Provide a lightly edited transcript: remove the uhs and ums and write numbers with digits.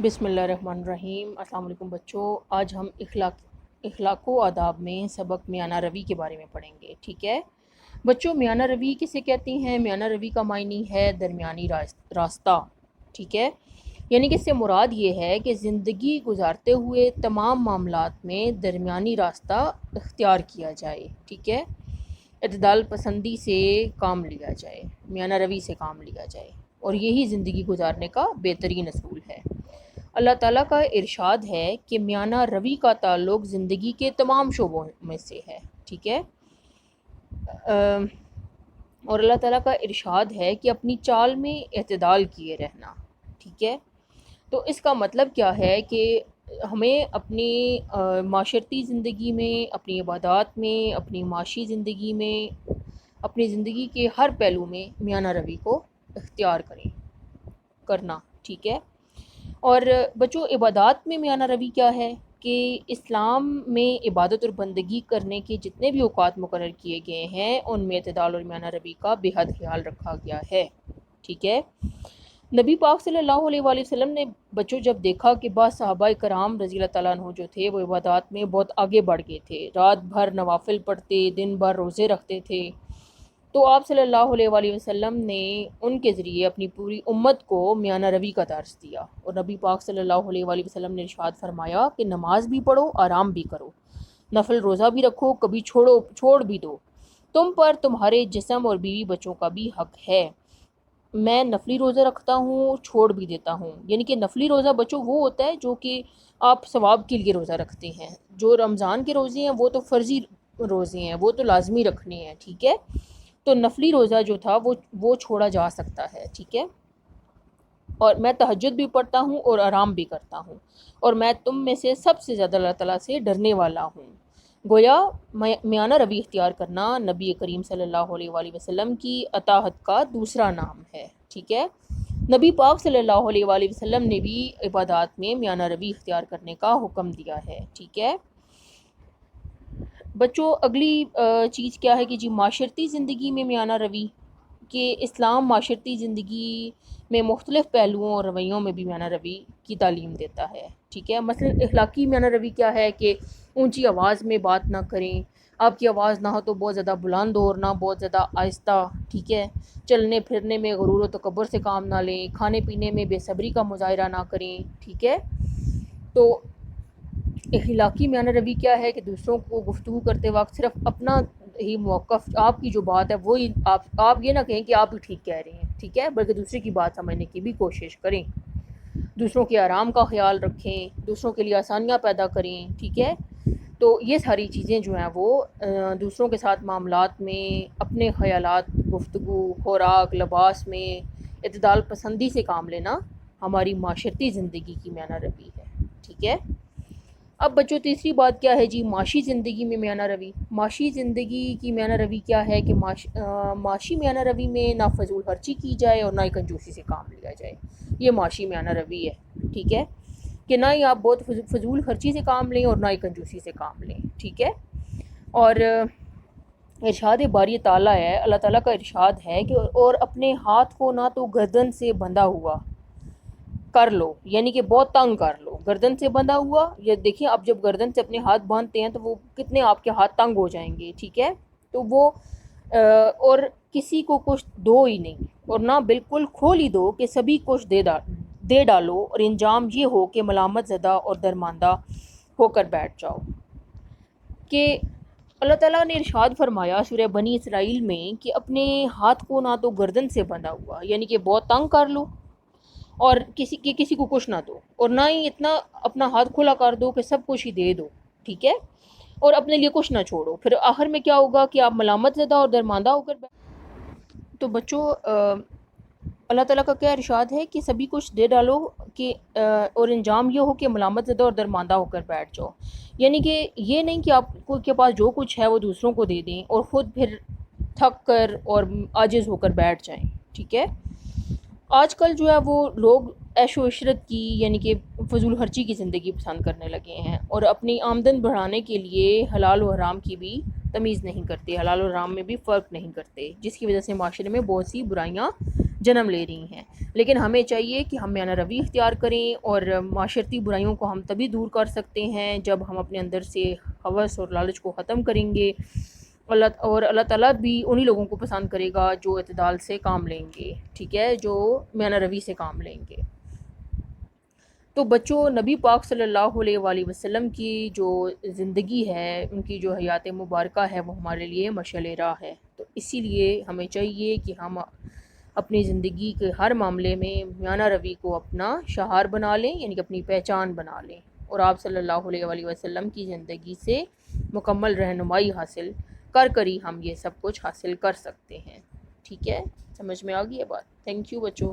بسم اللہ الرحمن الرحیم۔ السلام علیکم بچوں، آج ہم اخلاق و آداب میں سبق میانہ روی کے بارے میں پڑھیں گے۔ ٹھیک ہے بچوں، میانہ روی کسے کہتے ہیں؟ میانہ روی کا معنی ہے درمیانی راستہ۔ ٹھیک ہے، یعنی کہ اس سے مراد یہ ہے کہ زندگی گزارتے ہوئے تمام معاملات میں درمیانی راستہ اختیار کیا جائے۔ ٹھیک ہے، اعتدال پسندی سے کام لیا جائے، میانہ روی سے کام لیا جائے، اور یہی زندگی گزارنے کا بہترین اصول ہے۔ اللہ تعالیٰ کا ارشاد ہے کہ میانہ روی کا تعلق زندگی کے تمام شعبوں میں سے ہے۔ ٹھیک ہے، اور اللہ تعالیٰ کا ارشاد ہے کہ اپنی چال میں اعتدال کیے رہنا۔ ٹھیک ہے، تو اس کا مطلب کیا ہے کہ ہمیں اپنی معاشرتی زندگی میں، اپنی عبادات میں، اپنی معاشی زندگی میں، اپنی زندگی کے ہر پہلو میں میانہ روی کو اختیار کرنا۔ ٹھیک ہے، اور بچوں عبادات میں میانہ روی کیا ہے کہ اسلام میں عبادت اور بندگی کرنے کے جتنے بھی اوقات مقرر کیے گئے ہیں ان میں اعتدال اور میانہ روی کا بے حد خیال رکھا گیا ہے۔ ٹھیک ہے، نبی پاک صلی اللہ علیہ وآلہ وسلم نے بچوں جب دیکھا کہ بعض صحابہ کرام رضی اللہ تعالیٰ عنہ جو تھے وہ عبادات میں بہت آگے بڑھ گئے تھے، رات بھر نوافل پڑھتے، دن بھر روزے رکھتے تھے، تو آپ صلی اللہ علیہ وآلہ وسلم نے ان کے ذریعے اپنی پوری امت کو میانہ روی کا درس دیا، اور نبی پاک صلی اللہ علیہ وآلہ وسلم نے ارشاد فرمایا کہ نماز بھی پڑھو، آرام بھی کرو، نفل روزہ بھی رکھو، کبھی چھوڑ بھی دو، تم پر تمہارے جسم اور بیوی بچوں کا بھی حق ہے۔ میں نفلی روزہ رکھتا ہوں، چھوڑ بھی دیتا ہوں، یعنی کہ نفلی روزہ بچوں وہ ہوتا ہے جو کہ آپ ثواب کے لیے روزہ رکھتے ہیں، جو رمضان کے روزے ہیں وہ تو فرضی روزے ہیں، وہ تو لازمی رکھنے ہیں۔ ٹھیک ہے، تو نفلی روزہ جو تھا وہ چھوڑا جا سکتا ہے۔ ٹھیک ہے، اور میں تہجد بھی پڑھتا ہوں اور آرام بھی کرتا ہوں، اور میں تم میں سے سب سے زیادہ اللہ تعالیٰ سے ڈرنے والا ہوں۔ گویا میانہ روی اختیار کرنا نبی کریم صلی اللہ علیہ وآلہ وسلم کی اطاعت کا دوسرا نام ہے۔ ٹھیک ہے، نبی پاک صلی اللہ علیہ وآلہ وسلم نے بھی عبادات میں میانہ روی اختیار کرنے کا حکم دیا ہے۔ ٹھیک ہے بچوں، اگلی چیز کیا ہے کہ جی معاشرتی زندگی میں میانہ روی، کہ اسلام معاشرتی زندگی میں مختلف پہلوؤں اور رویوں میں بھی میانہ روی کی تعلیم دیتا ہے۔ ٹھیک ہے، مثلا اخلاقی میانہ روی کیا ہے کہ اونچی آواز میں بات نہ کریں، آپ کی آواز نہ ہو تو بہت زیادہ بلند ہو اور نہ بہت زیادہ آہستہ۔ ٹھیک ہے، چلنے پھرنے میں غرور و تکبر سے کام نہ لیں، کھانے پینے میں بے صبری کا مظاہرہ نہ کریں۔ ٹھیک ہے، تو اخلاقی میانہ روی کیا ہے کہ دوسروں کو گفتگو کرتے وقت صرف اپنا ہی موقف، آپ کی جو بات ہے وہی آپ یہ نہ کہیں کہ آپ ہی ٹھیک کہہ رہے ہیں، ٹھیک ہے، بلکہ دوسرے کی بات سمجھنے کی بھی کوشش کریں، دوسروں کے آرام کا خیال رکھیں، دوسروں کے لیے آسانیاں پیدا کریں۔ ٹھیک ہے، تو یہ ساری چیزیں جو ہیں وہ دوسروں کے ساتھ معاملات میں، اپنے خیالات، گفتگو، خوراک، لباس میں اعتدال پسندی سے کام لینا ہماری معاشرتی زندگی کی میانہ روی ہے۔ ٹھیک ہے، اب بچوں تیسری بات کیا ہے جی معاشی زندگی میں میانہ روی۔ معاشی زندگی کی میانہ روی کیا ہے کہ معاشی میانہ روی میں نہ فضول خرچی کی جائے اور نہ ہی کنجوسی سے کام لیا جائے، یہ معاشی میانہ روی ہے۔ ٹھیک ہے، کہ نہ ہی آپ بہت فضول خرچی سے کام لیں اور نہ ہی کنجوسی سے کام لیں۔ ٹھیک ہے، اور ارشاد باری تعالیٰ ہے، اللہ تعالیٰ کا ارشاد ہے کہ اور اپنے ہاتھ کو نہ تو گردن سے بندھا ہوا کر لو، یعنی کہ بہت تنگ کر لو، گردن سے بندھا ہوا، یہ دیکھیں آپ جب گردن سے اپنے ہاتھ باندھتے ہیں تو وہ کتنے آپ کے ہاتھ تنگ ہو جائیں گے۔ ٹھیک ہے، تو وہ اور کسی کو کچھ دو ہی نہیں، اور نہ بالکل کھول ہی دو کہ سبھی کچھ دے ڈالو، اور انجام یہ ہو کہ ملامت زدہ اور درماندہ ہو کر بیٹھ جاؤ۔ کہ اللہ تعالیٰ نے ارشاد فرمایا سورہ بنی اسرائیل میں کہ اپنے ہاتھ کو نہ تو گردن سے بندھا ہوا، یعنی کہ بہت تنگ کر لو اور کسی کو کچھ نہ دو، اور نہ ہی اتنا اپنا ہاتھ کھلا کر دو کہ سب کچھ ہی دے دو۔ ٹھیک ہے، اور اپنے لیے کچھ نہ چھوڑو، پھر آخر میں کیا ہوگا کہ آپ ملامت زدہ اور درماندہ ہو کر تو بچوں اللہ تعالیٰ کا کیا ارشاد ہے کہ سبھی کچھ دے ڈالو کہ اور انجام یہ ہو کہ ملامت زدہ اور درماندہ ہو کر بیٹھ جاؤ، یعنی کہ یہ نہیں کہ آپ کو کے پاس جو کچھ ہے وہ دوسروں کو دے دیں اور خود پھر تھک کر اور عاجز ہو کر بیٹھ جائیں۔ ٹھیک ہے، آج کل جو ہے وہ لوگ عیش و عشرت کی، یعنی کہ فضول خرچی کی زندگی پسند کرنے لگے ہیں، اور اپنی آمدن بڑھانے کے لیے حلال و حرام کی بھی تمیز نہیں کرتے، حلال و حرام میں بھی فرق نہیں کرتے، جس کی وجہ سے معاشرے میں بہت سی برائیاں جنم لے رہی ہیں، لیکن ہمیں چاہیے کہ ہم میانہ روی اختیار کریں، اور معاشرتی برائیوں کو ہم تبھی دور کر سکتے ہیں جب ہم اپنے اندر سے ہوس اور لالچ کو ختم کریں گے۔ اللہ تعالیٰ بھی انہی لوگوں کو پسند کرے گا جو اعتدال سے کام لیں گے، ٹھیک ہے، جو میانہ روی سے کام لیں گے۔ تو بچوں، نبی پاک صلی اللہ علیہ وآلہ وسلم کی جو زندگی ہے، ان کی جو حیات مبارکہ ہے، وہ ہمارے لیے مشعل راہ ہے۔ تو اسی لیے ہمیں چاہیے کہ ہم اپنی زندگی کے ہر معاملے میں میانہ روی کو اپنا شعار بنا لیں، یعنی کہ اپنی پہچان بنا لیں، اور آپ صلی اللہ علیہ وآلہ وسلم کی زندگی سے مکمل رہنمائی حاصل کر ہی ہم یہ سب کچھ حاصل کر سکتے ہیں۔ ٹھیک ہے، سمجھ میں آ گئی ہے بات؟ تھینک یو بچوں۔